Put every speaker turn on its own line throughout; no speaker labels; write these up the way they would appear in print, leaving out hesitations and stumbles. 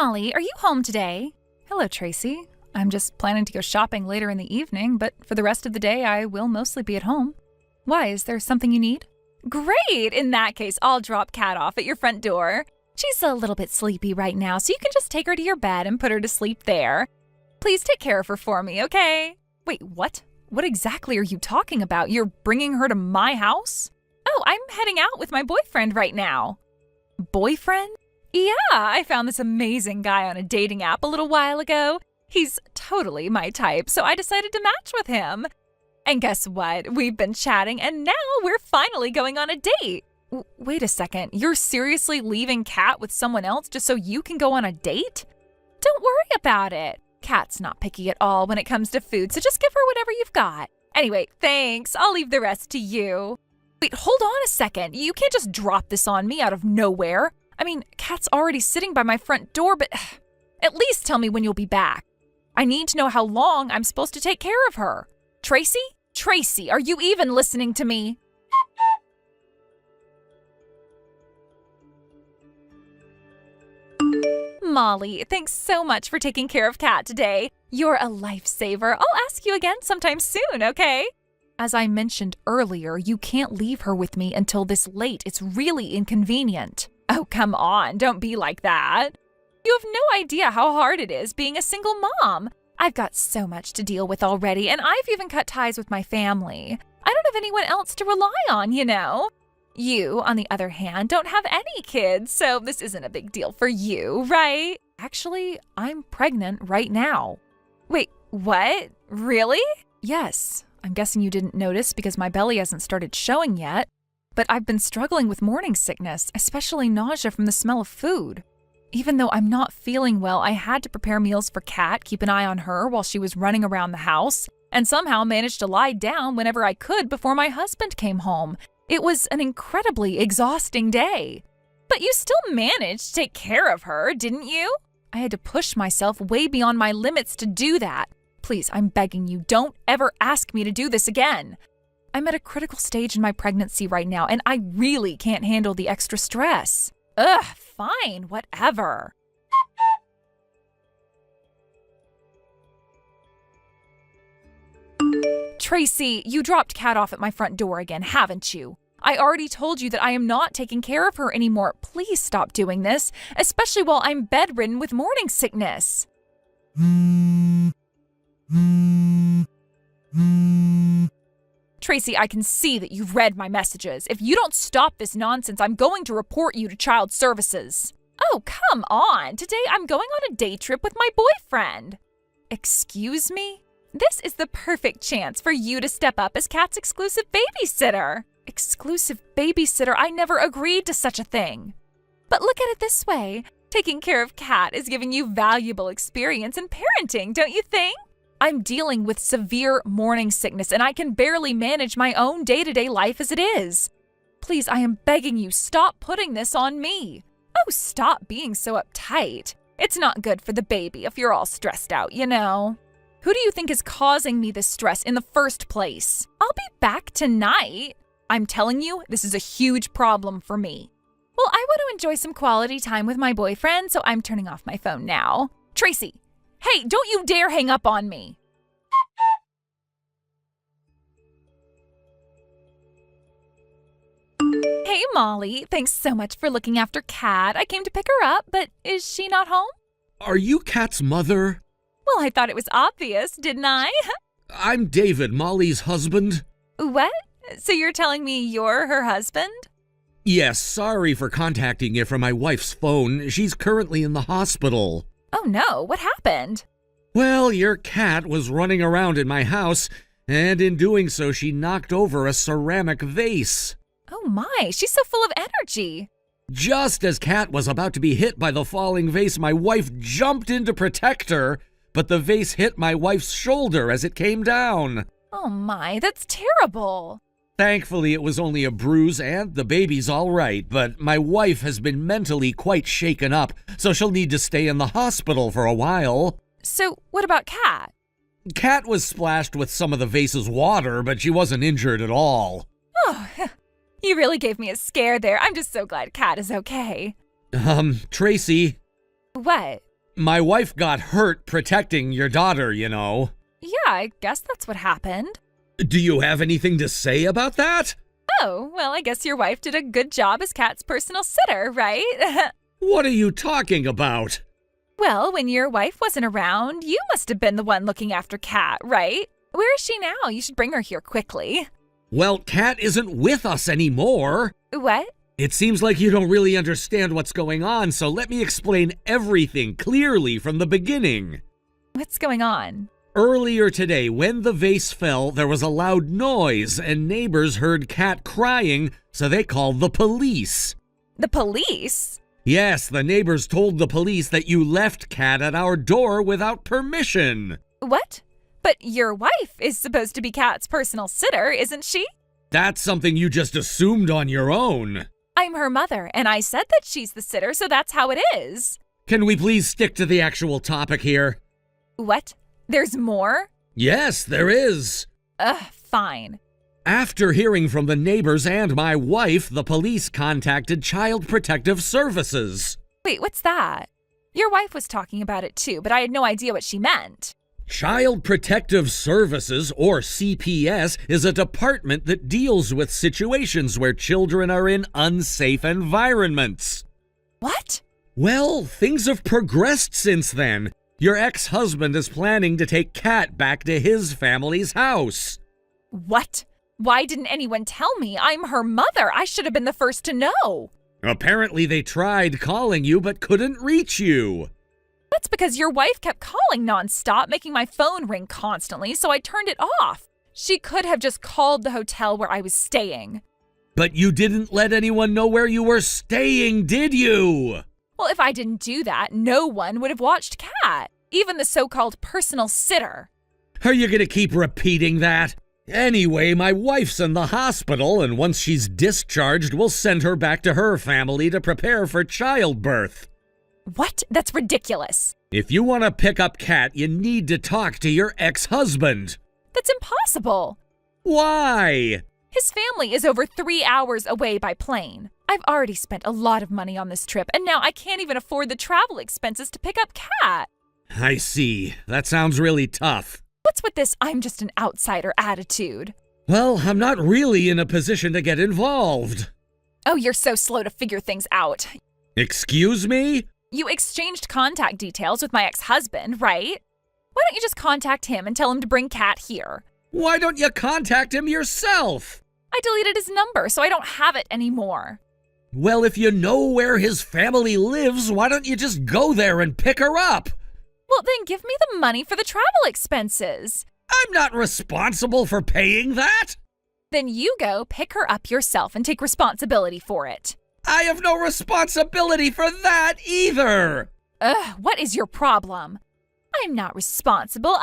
Molly, are you home today? Hello, Tracy. I'm just planning to go shopping later in the evening, but for the rest of the day, I will mostly be at home. Why, is there something you need? Great! In that case, I'll drop Kat off at your front door. She's a little bit sleepy right now, so you can just take her to your bed and put her to sleep there. Please take care of her for me, okay? Wait, what? What exactly are you talking about? You're bringing her to my house? Oh, I'm heading out with my boyfriend right now. Boyfriend? Yeah, I found this amazing guy on a dating app a little while ago. He's totally my type, so I decided to match with him. And guess what? We've been chatting, and now we're finally going on a date. Wait a second, you're seriously leaving Kat with someone else just so you can go on a date? Don't worry about it. Kat's not picky at all when it comes to food, so just give her whatever you've got. Anyway, thanks. I'll leave the rest to you. Wait, hold on a second. You can't just drop this on me out of nowhere. I mean, Kat's already sitting by my front door, but at least tell me when you'll be back. I need to know how long I'm supposed to take care of her. Tracy? Tracy, are you even listening to me? Molly, thanks so much for taking care of Kat today. You're a lifesaver. I'll ask you again sometime soon, okay? As I mentioned earlier, you can't leave her with me until this late. It's really inconvenient. Oh, come on, don't be like that. You have no idea how hard it is being a single mom. I've got so much to deal with already, and I've even cut ties with my family. I don't have anyone else to rely on, you know. You, on the other hand, don't have any kids, so this isn't a big deal for you, right? Actually, I'm pregnant right now. Wait, what? Really? Yes. I'm guessing you didn't notice because my belly hasn't started showing yet. But I've been struggling with morning sickness, especially nausea from the smell of food. Even though I'm not feeling well, I had to prepare meals for Kat, keep an eye on her while she was running around the house, and somehow managed to lie down whenever I could before my husband came home. It was an incredibly exhausting day. But you still managed to take care of her, didn't you? I had to push myself way beyond my limits to do that. Please, I'm begging you, don't ever ask me to do this again. I'm at a critical stage in my pregnancy right now, and I really can't handle the extra stress. Ugh, fine, whatever. Tracy, you dropped Kat off at my front door again, haven't you? I already told you that I am not taking care of her anymore. Please stop doing this, especially while I'm bedridden with morning sickness. Tracy, I can see that you've read my messages. If you don't stop this nonsense, I'm going to report you to Child Services. Oh, come on. Today I'm going on a day trip with my boyfriend. Excuse me? This is the perfect chance for you to step up as Kat's exclusive babysitter. Exclusive babysitter? I never agreed to such a thing. But look at it this way. Taking care of Kat is giving you valuable experience in parenting, don't you think? I'm dealing with severe morning sickness, and I can barely manage my own day-to-day life as it is. Please, I am begging you, stop putting this on me. Oh, stop being so uptight. It's not good for the baby if you're all stressed out, you know. Who do you think is causing me this stress in the first place? I'll be back tonight. I'm telling you, this is a huge problem for me. Well, I want to enjoy some quality time with my boyfriend, so I'm turning off my phone now. Tracy! Hey, don't you dare hang up on me! Hey, Molly. Thanks so much for looking after Kat. I came to pick her up, but is she not home?
Are you Kat's mother?
Well, I thought it was obvious, didn't I?
I'm David, Molly's husband.
What? So you're telling me you're her husband?
Yes, sorry for contacting you from my wife's phone. She's currently in the hospital.
Oh no, what happened?
Well, your cat was running around in my house, and in doing so, she knocked over a ceramic vase.
Oh my, she's so full of energy.
Just as Kat was about to be hit by the falling vase, my wife jumped in to protect her, but the vase hit my wife's shoulder as it came down.
Oh my, that's terrible.
Thankfully, it was only a bruise and the baby's all right, but my wife has been mentally quite shaken up, so she'll need to stay in the hospital for a while.
So, what about Kat?
Kat was splashed with some of the vase's water, but she wasn't injured at all.
Oh, you really gave me a scare there. I'm just so glad Kat is okay.
Tracy.
What?
My wife got hurt protecting your daughter, you know.
Yeah, I guess that's what happened.
Do you have anything to say about that?
Oh, well, I guess your wife did a good job as Kat's personal sitter, right?
What are you talking about?
Well, when your wife wasn't around, you must have been the one looking after Kat, right? Where is she now? You should bring her here quickly.
Well, Kat isn't with us anymore.
What?
It seems like you don't really understand what's going on, so let me explain everything clearly from the beginning.
What's going on?
Earlier today, when the vase fell, there was a loud noise, and neighbors heard Kat crying, so they called the police.
The police?
Yes, the neighbors told the police that you left Kat at our door without permission.
What? But your wife is supposed to be Kat's personal sitter, isn't she?
That's something you just assumed on your own.
I'm her mother, and I said that she's the sitter, so that's how it is.
Can we please stick to the actual topic here?
What? There's more?
Yes, there is.
Fine.
After hearing from the neighbors and my wife, the police contacted Child Protective Services.
Wait, what's that? Your wife was talking about it too, but I had no idea what she meant.
Child Protective Services, or CPS, is a department that deals with situations where children are in unsafe environments.
What?
Well, things have progressed since then. Your ex-husband is planning to take Kat back to his family's house.
What? Why didn't anyone tell me? I'm her mother. I should have been the first to know.
Apparently they tried calling you but couldn't reach you.
That's because your wife kept calling nonstop, making my phone ring constantly, so I turned it off. She could have just called the hotel where I was staying.
But you didn't let anyone know where you were staying, did you?
Well, if I didn't do that, no one would have watched Kat, even the so-called personal sitter.
Are you going to keep repeating that? Anyway, my wife's in the hospital, and once she's discharged, we'll send her back to her family to prepare for childbirth.
What? That's ridiculous.
If you want to pick up Kat, you need to talk to your ex-husband.
That's impossible.
Why?
His family is over 3 hours away by plane. I've already spent a lot of money on this trip, and now I can't even afford the travel expenses to pick up Kat.
I see. That sounds really tough.
What's with this I'm just an outsider attitude?
Well, I'm not really in a position to get involved.
Oh, you're so slow to figure things out.
Excuse me?
You exchanged contact details with my ex-husband, right? Why don't you just contact him and tell him to bring Kat here?
Why don't you contact him yourself?
I deleted his number, so I don't have it anymore.
Well, if you know where his family lives, why don't you just go there and pick her up?
Well, then give me the money for the travel expenses.
I'm not responsible for paying that.
Then you go pick her up yourself and take responsibility for it.
I have no responsibility for that either.
What is your problem? I'm not responsible.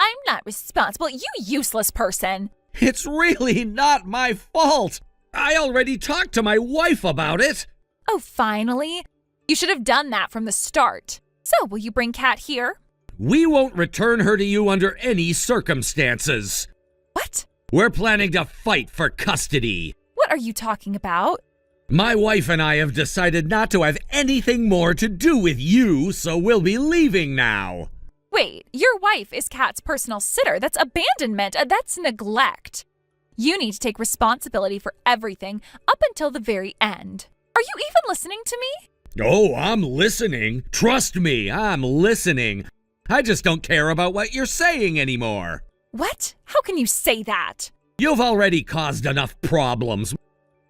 You useless person.
It's really not my fault. I already talked to my wife about it.
Oh, finally? You should have done that from the start. So, will you bring Kat here?
We won't return her to you under any circumstances.
What?
We're planning to fight for custody.
What are you talking about?
My wife and I have decided not to have anything more to do with you, so we'll be leaving now.
Wait, your wife is Kat's personal sitter. That's abandonment. That's neglect. You need to take responsibility for everything up until the very end. Are you even listening to me?
Oh, I'm listening. Trust me, I'm listening. I just don't care about what you're saying anymore.
What? How can you say that?
You've already caused enough problems.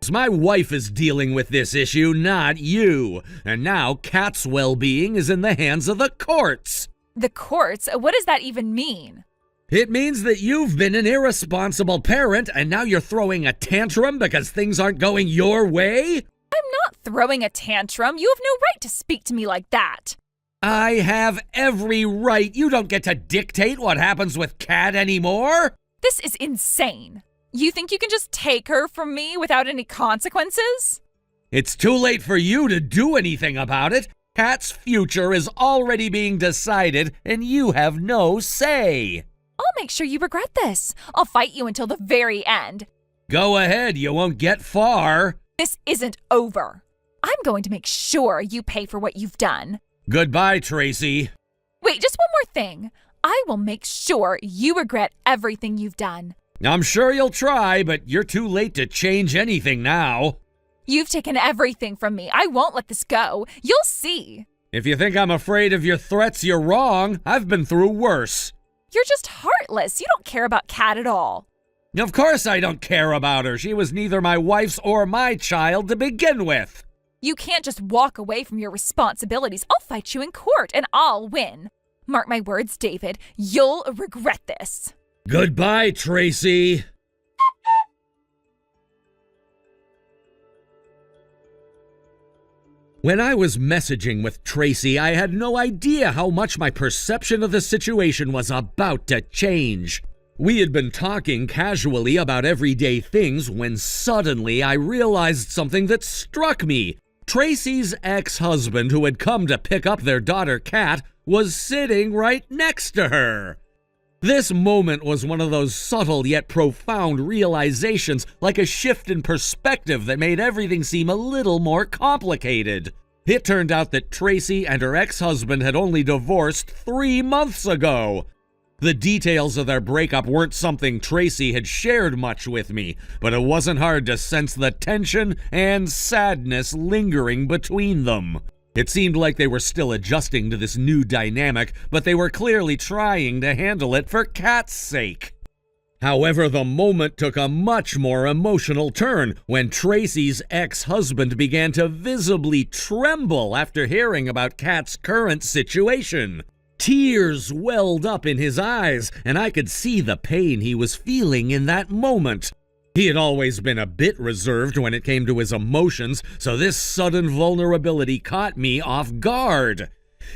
My wife is dealing with this issue, not you. And now Kat's well-being is in the hands of the courts.
The courts? What does that even mean?
It means that you've been an irresponsible parent and now you're throwing a tantrum because things aren't going your way?
I'm not throwing a tantrum. You have no right to speak to me like that.
I have every right. You don't get to dictate what happens with Kat anymore.
This is insane. You think you can just take her from me without any consequences?
It's too late for you to do anything about it. Kat's future is already being decided and you have no say.
I'll make sure you regret this. I'll fight you until the very end.
Go ahead, you won't get far.
This isn't over. I'm going to make sure you pay for what you've done.
Goodbye, Tracy.
Wait, just one more thing. I will make sure you regret everything you've done.
I'm sure you'll try, but you're too late to change anything now.
You've taken everything from me. I won't let this go. You'll see.
If you think I'm afraid of your threats, you're wrong. I've been through worse.
You're just heartless. You don't care about Kat at all.
Of course I don't care about her. She was neither my wife's or my child to begin with.
You can't just walk away from your responsibilities. I'll fight you in court, and I'll win. Mark my words, David. You'll regret this.
Goodbye, Tracy. When I was messaging with Tracy, I had no idea how much my perception of the situation was about to change. We had been talking casually about everyday things when suddenly I realized something that struck me. Tracy's ex-husband, who had come to pick up their daughter Kat, was sitting right next to her. This moment was one of those subtle yet profound realizations, like a shift in perspective that made everything seem a little more complicated. It turned out that Tracy and her ex-husband had only divorced 3 months ago. The details of their breakup weren't something Tracy had shared much with me, but it wasn't hard to sense the tension and sadness lingering between them. It seemed like they were still adjusting to this new dynamic, but they were clearly trying to handle it for Kat's sake. However, the moment took a much more emotional turn when Tracy's ex-husband began to visibly tremble after hearing about Kat's current situation. Tears welled up in his eyes, and I could see the pain he was feeling in that moment. He had always been a bit reserved when it came to his emotions, so this sudden vulnerability caught me off guard.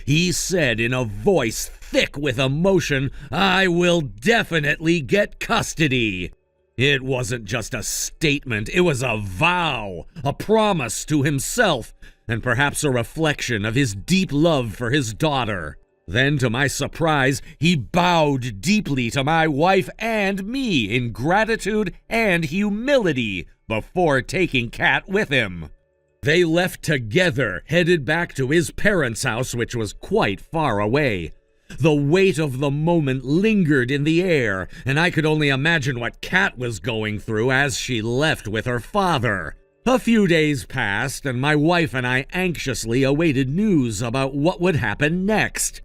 He said in a voice thick with emotion, "I will definitely get custody." It wasn't just a statement, it was a vow, a promise to himself, and perhaps a reflection of his deep love for his daughter. Then, to my surprise, he bowed deeply to my wife and me in gratitude and humility before taking Kat with him. They left together, headed back to his parents' house, which was quite far away. The weight of the moment lingered in the air, and I could only imagine what Kat was going through as she left with her father. A few days passed, and my wife and I anxiously awaited news about what would happen next.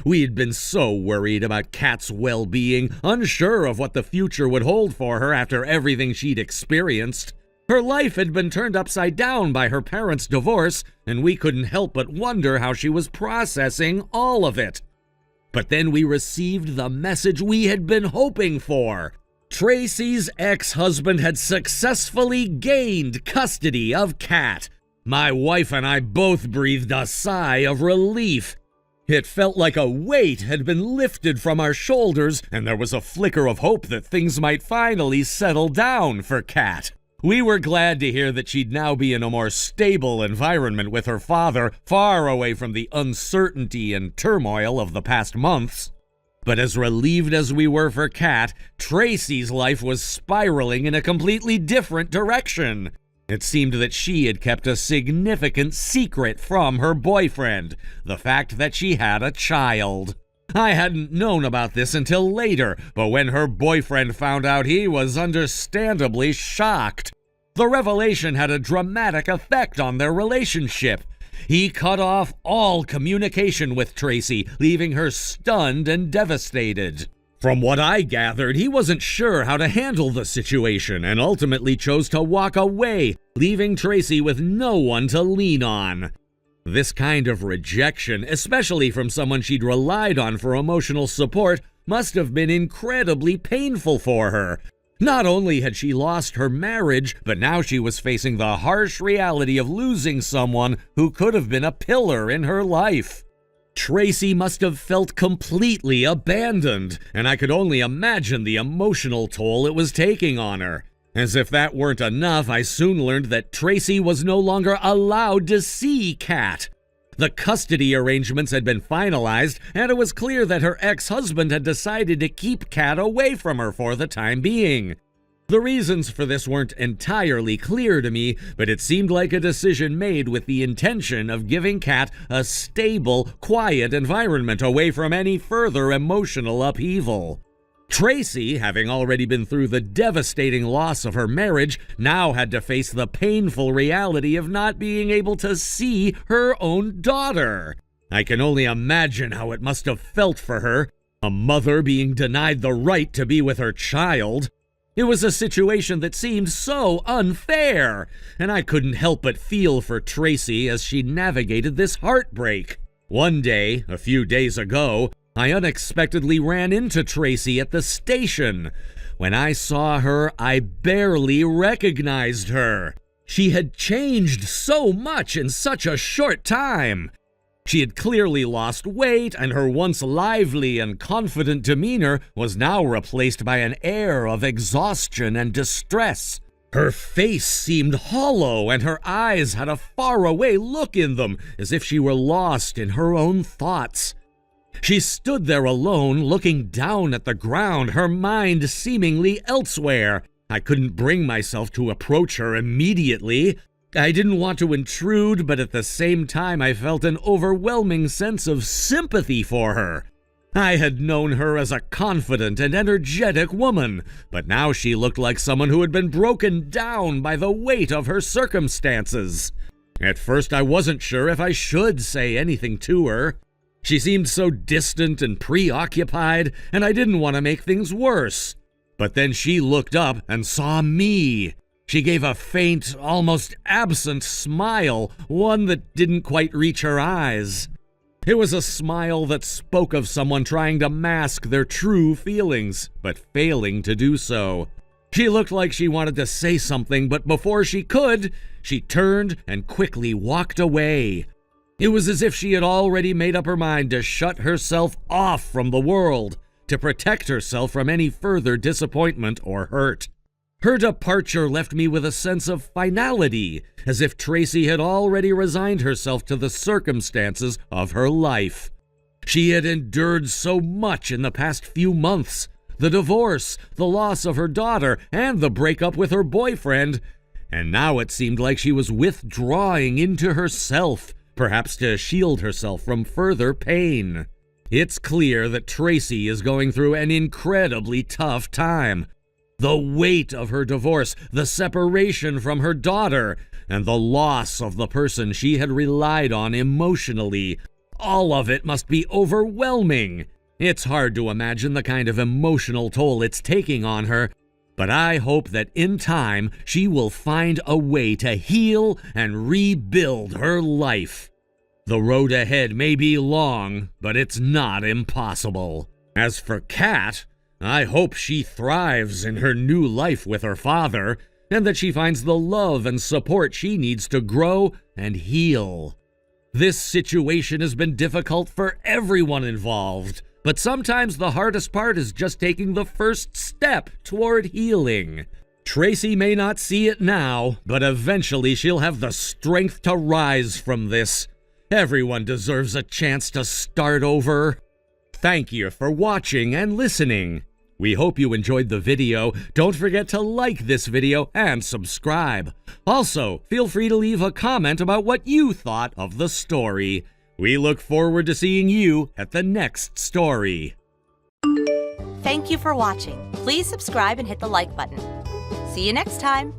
We had been so worried about Kat's well-being, unsure of what the future would hold for her after everything she'd experienced. Her life had been turned upside down by her parents' divorce, and we couldn't help but wonder how she was processing all of it. But then we received the message we had been hoping for. Tracy's ex-husband had successfully gained custody of Kat. My wife and I both breathed a sigh of relief. It felt like a weight had been lifted from our shoulders, and there was a flicker of hope that things might finally settle down for Kat. We were glad to hear that she'd now be in a more stable environment with her father, far away from the uncertainty and turmoil of the past months. But as relieved as we were for Kat, Tracy's life was spiraling in a completely different direction. It seemed that she had kept a significant secret from her boyfriend, the fact that she had a child. I hadn't known about this until later, but when her boyfriend found out, he was understandably shocked. The revelation had a dramatic effect on their relationship. He cut off all communication with Tracy, leaving her stunned and devastated. From what I gathered, he wasn't sure how to handle the situation and ultimately chose to walk away, leaving Tracy with no one to lean on. This kind of rejection, especially from someone she'd relied on for emotional support, must have been incredibly painful for her. Not only had she lost her marriage, but now she was facing the harsh reality of losing someone who could have been a pillar in her life. Tracy must have felt completely abandoned, and I could only imagine the emotional toll it was taking on her. As if that weren't enough, I soon learned that Tracy was no longer allowed to see Kat. The custody arrangements had been finalized, and it was clear that her ex-husband had decided to keep Kat away from her for the time being. The reasons for this weren't entirely clear to me, but it seemed like a decision made with the intention of giving Kat a stable, quiet environment away from any further emotional upheaval. Tracy, having already been through the devastating loss of her marriage, now had to face the painful reality of not being able to see her own daughter. I can only imagine how it must have felt for her, a mother being denied the right to be with her child. It was a situation that seemed so unfair, and I couldn't help but feel for Tracy as she navigated this heartbreak. One day, a few days ago, I unexpectedly ran into Tracy at the station. When I saw her, I barely recognized her. She had changed so much in such a short time. She had clearly lost weight, and her once lively and confident demeanor was now replaced by an air of exhaustion and distress. Her face seemed hollow, and her eyes had a faraway look in them, as if she were lost in her own thoughts. She stood there alone, looking down at the ground, her mind seemingly elsewhere. I couldn't bring myself to approach her immediately. I didn't want to intrude, but at the same time I felt an overwhelming sense of sympathy for her. I had known her as a confident and energetic woman, but now she looked like someone who had been broken down by the weight of her circumstances. At first I wasn't sure if I should say anything to her. She seemed so distant and preoccupied, and I didn't want to make things worse. But then she looked up and saw me. She gave a faint, almost absent smile, one that didn't quite reach her eyes. It was a smile that spoke of someone trying to mask their true feelings, but failing to do so. She looked like she wanted to say something, but before she could, she turned and quickly walked away. It was as if she had already made up her mind to shut herself off from the world, to protect herself from any further disappointment or hurt. Her departure left me with a sense of finality, as if Tracy had already resigned herself to the circumstances of her life. She had endured so much in the past few months: the divorce, the loss of her daughter, and the breakup with her boyfriend. And now it seemed like she was withdrawing into herself, perhaps to shield herself from further pain. It's clear that Tracy is going through an incredibly tough time. The weight of her divorce, the separation from her daughter, and the loss of the person she had relied on emotionally, all of it must be overwhelming. It's hard to imagine the kind of emotional toll it's taking on her, but I hope that in time she will find a way to heal and rebuild her life. The road ahead may be long, but it's not impossible. As for Kat, I hope she thrives in her new life with her father, and that she finds the love and support she needs to grow and heal. This situation has been difficult for everyone involved, but sometimes the hardest part is just taking the first step toward healing. Tracy may not see it now, but eventually she'll have the strength to rise from this. Everyone deserves a chance to start over. Thank you for watching and listening. We hope you enjoyed the video. Don't forget to like this video and subscribe. Also, feel free to leave a comment about what you thought of the story. We look forward to seeing you at the next story.
Thank you for watching. Please subscribe and hit the like button. See you next time.